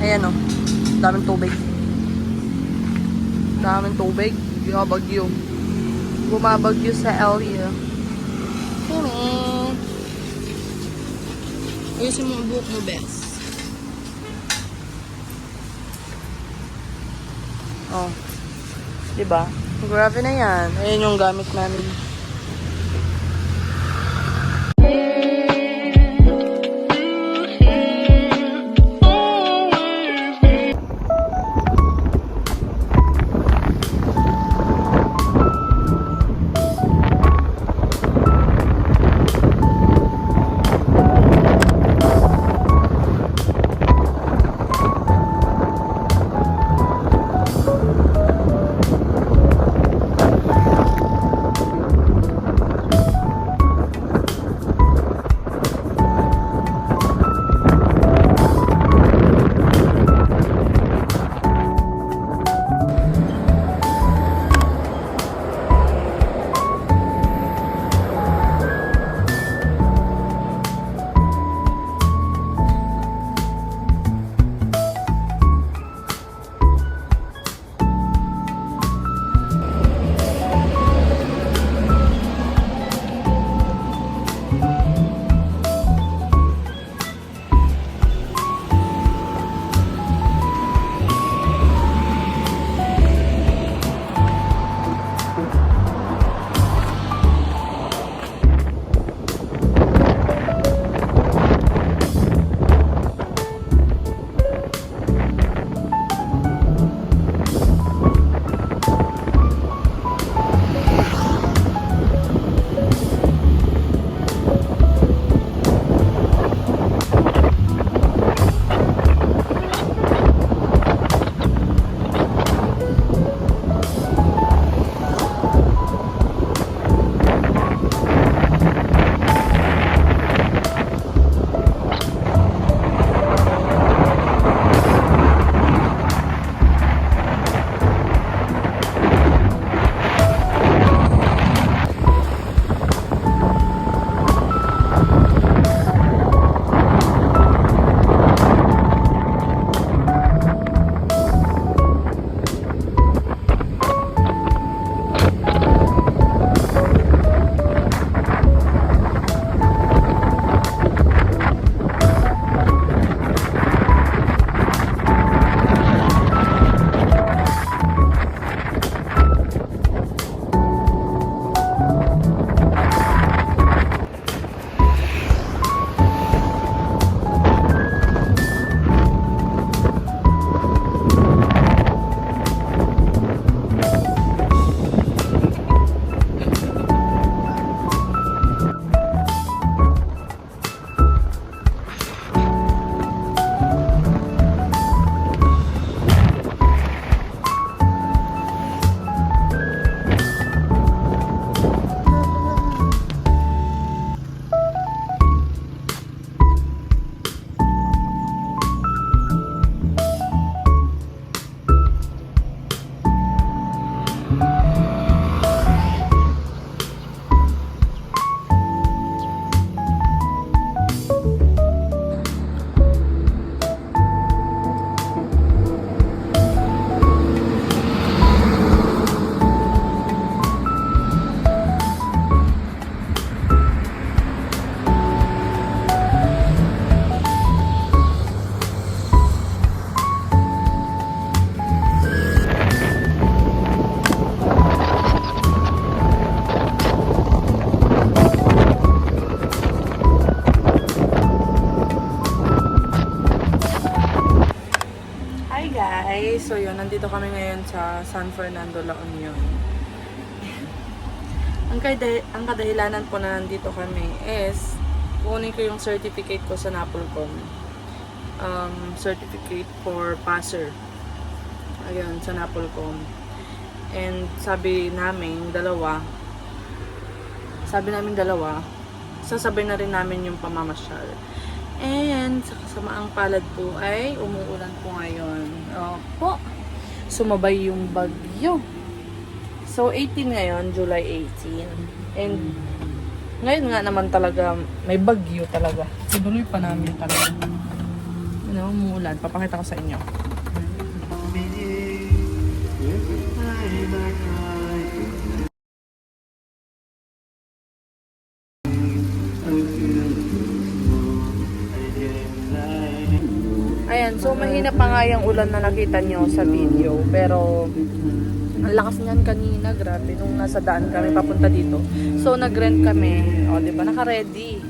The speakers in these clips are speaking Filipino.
Ayan o. Daming tubig. Daming tubig. Bagyo. Bumabagyo sa area. Ayusin mo ang buhok mo, best. Oh. Diba? Grabe na yan. Ayan yung gamit namin. So yun, nandito kami ngayon sa San Fernando, La Union. Ang kadahilanan po na nandito kami is kunin ko yung certificate ko sa Napolcom. Certificate for passer. Ayun, sa Napolcom. And sabi namin dalawa, sasabay na rin namin yung pamamasyal. And sa kasamaang palad po ay umuulan po ngayon. Opo. Sumabay yung bagyo. So 18 ngayon, July 18. And ngayon nga naman talaga may bagyo talaga. Sinuloy pa namin talaga. Ano, umuulan. Papakita ko sa inyo. Ayan, so mahina pa nga yung ulan na nakita nyo sa video. Pero, ang lakas niyan kanina, grabe, nung nasa daan kami papunta dito. So, nag-rent kami. O, diba, naka-ready.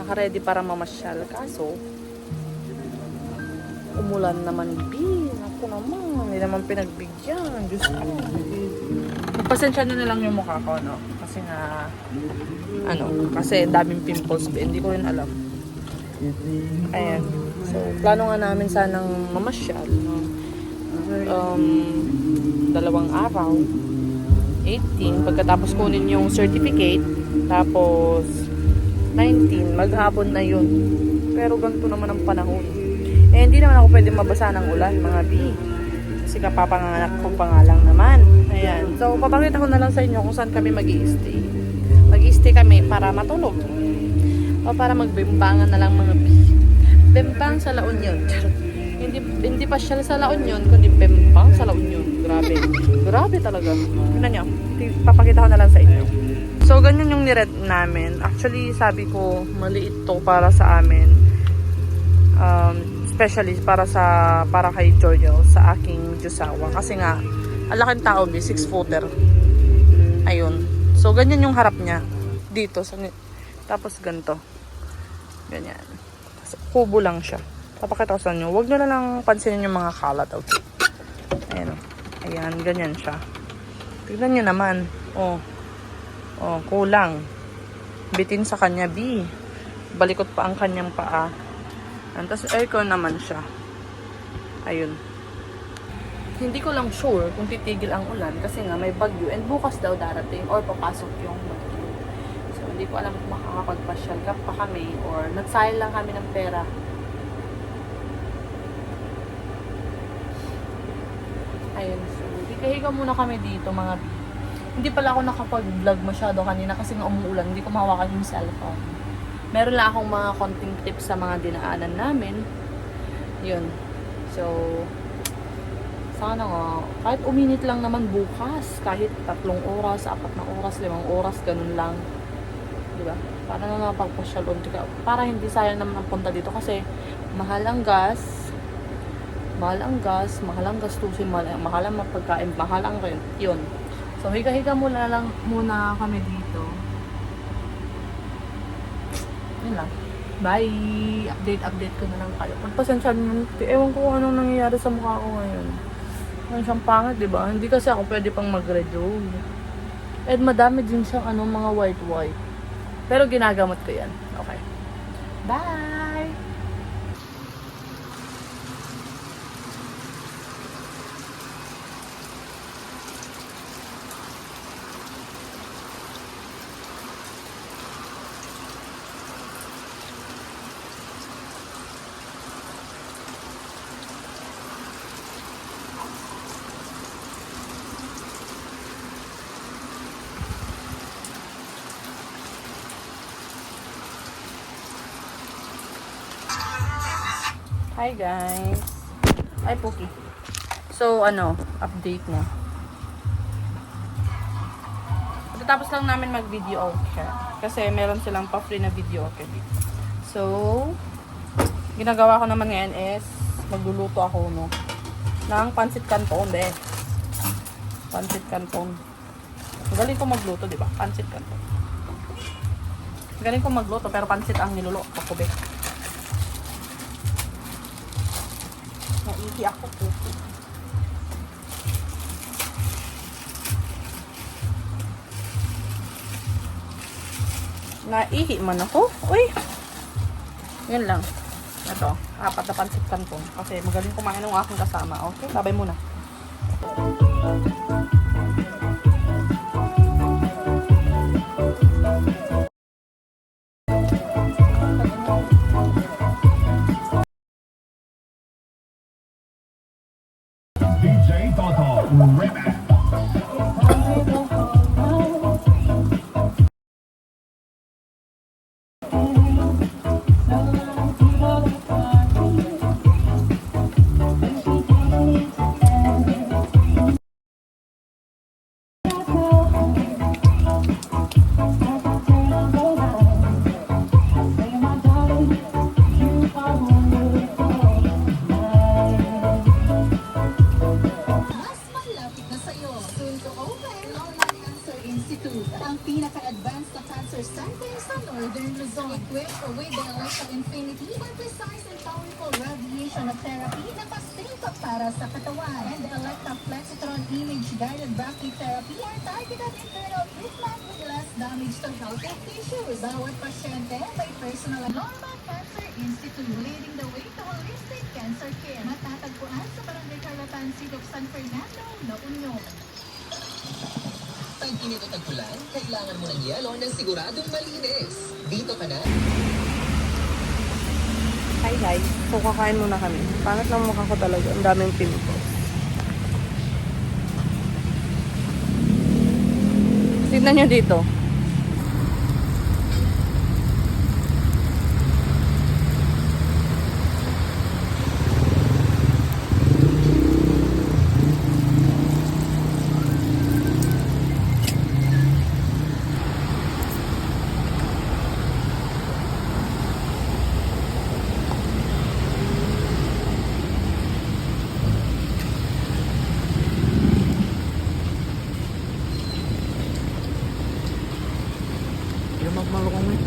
Naka-ready para mamasyal. Kaso, umulan naman, B. Ako naman, hindi naman pinagbigyan. Diyos ko. Magpasensya na lang yung mukha ko, no? Kasi nga, kasi daming pimples, B. Hindi ko rin alam. Ayan. So, plano nga namin sanang mamasyal, no? 2 araw. 18. Pagkatapos kunin yung certificate. Tapos, 19. Maghapon na yun. Pero ganito naman ang panahon. Eh, hindi naman ako pwede mabasa ng ulan, mga B. Kasi kapapanganak ko pa nga lang naman. Ayan. So, papakita ko na lang sa inyo kung saan kami mag-i-stay. Mag-i-stay kami para matulog. O para magbimbangan na lang, mga B. Bembang sa La Union. Hindi pa siya sa La Union, kundi bembang sa La Union. Grabe. Grabe talaga. Tignan nyo. Papakita ko na lang sa inyo. So, ganyan yung nirent namin. Actually, sabi ko, maliit to para sa amin. Especially para kay Jojo sa aking Jusawa. Kasi nga, ang laking tao, 6-footer. Ayun. So, ganyan yung harap niya. Dito. Tapos, ganito. Ganyan. Kubo lang siya. Papakita ko sa inyo. Huwag nyo na lang pansinin yung mga kalat. Okay. Ayan. Ayan. Ganyan siya. Tignan nyo naman. Oh, kulang. Bitin sa kanya, B. Balikot pa ang kanyang paa. Tapos aircon naman siya. Ayun. Hindi ko lang sure kung titigil ang ulan kasi nga may bagyo and bukas daw darating or papasok yung bagyo. So, hindi ko alam kung makakapagpasyal pa kami or nagsayang lang kami ng pera. Ayun. So, higa-higa muna kami dito, mga B. Hindi pala ako nakapag-vlog masyado kanina kasi nga umuulan. Hindi ko mahawakan yung cellphone. Meron lang akong mga konting tips sa mga dinaanan namin. Yun. So, sana nga, kahit uminit lang naman bukas, kahit 3 oras, 4 na oras, 5 oras, ganun lang. Diba? Para na mapagpasyal unti ka. Para hindi sayang naman ang punta dito kasi mahal ang gas, mahal ang gastusin, mahal ang pagkain, mahal ang rent. Yun. So, higa-higa muna kami dito. Yun lang. Bye! Update ko na lang kayo. Pagpasensya nyo, ewan ko anong nangyayari sa mukha ko ngayon. Ngayon siyang pangit, diba? Hindi kasi ako pwede pang mag-redo. And madami din siyang mga white. Pero ginagamot ko yan. Okay. Bye! Hi guys! Ay, Puki. So, update na. Pagkatapos lang namin mag-video okay. Kasi meron silang pa-free na video okay. So, ginagawa ko naman ngayon is magluluto ako, ng pansit canton, Pansit canton. Galing ko magluto, di ba? Pansit canton. Galing ko magluto, pero pansit ang niluluto ko, Naihi ako po. Naihi man ako. Uy! Yan lang. Ito. 4 na pansit canton. Kasi magaling kumain ng aking kasama. Okay? Sabay muna. DJ Toto Remix. Therapy na pastil pa para sa katawan. And the Electa Flexitron Image Guided Brachytherapy are targeted internal treatment with less damage to healthy tissues. Bawat pasyente may personal Norma Cancer Institute, leading the way to holistic cancer care. Matatagpuan sa Barangay Carlatan, City of San Fernando, La Union. Pag init at tag-ulan, kailangan mo ng yelo na siguradong malinis. Dito ka na. Hi guys, so kakain muna kami. Pangat lang mukha ko talaga, ang daming pimples. Tignan nyo dito. Yung magmalukong eh.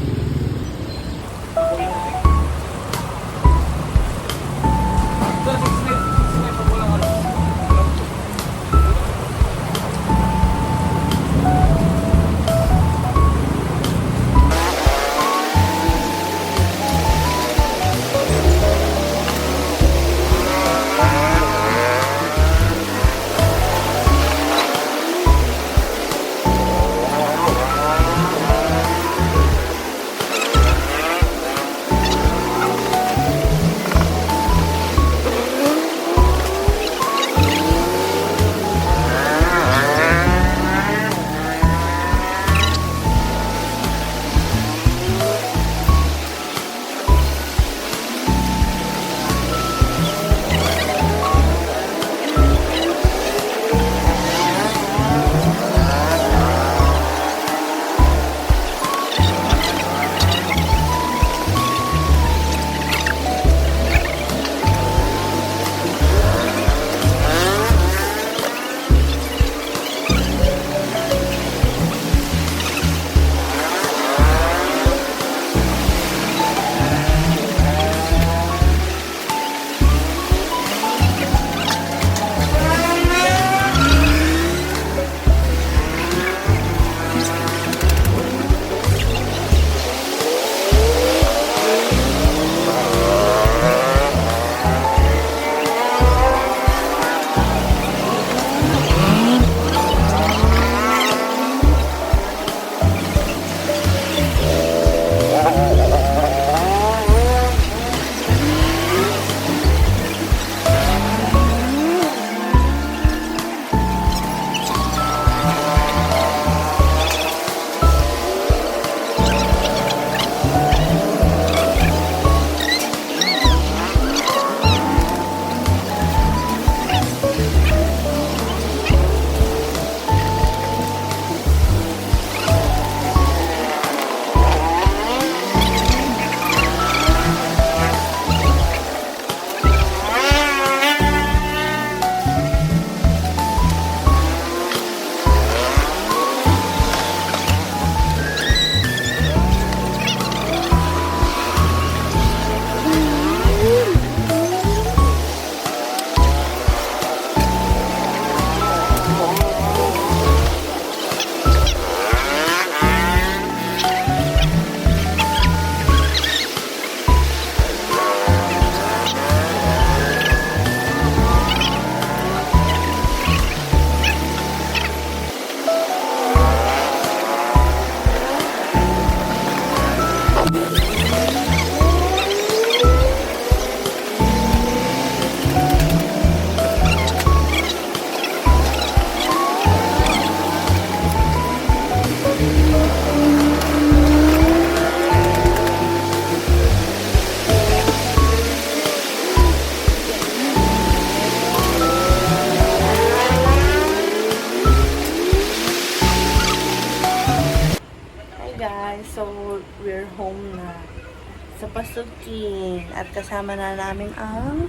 sa pasukin. At kasama na namin ang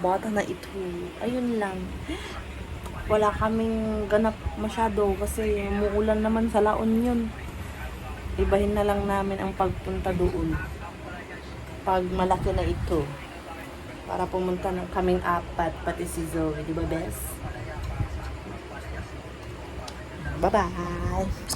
bata na ito. Ayun lang. Wala kaming ganap masyado kasi umuulan naman sa La Union. Ibahin na lang namin ang pagpunta doon. Pag malaki na ito. Para pumunta ng kaming apat, pati si Zoe. Di ba, bes? Bye-bye!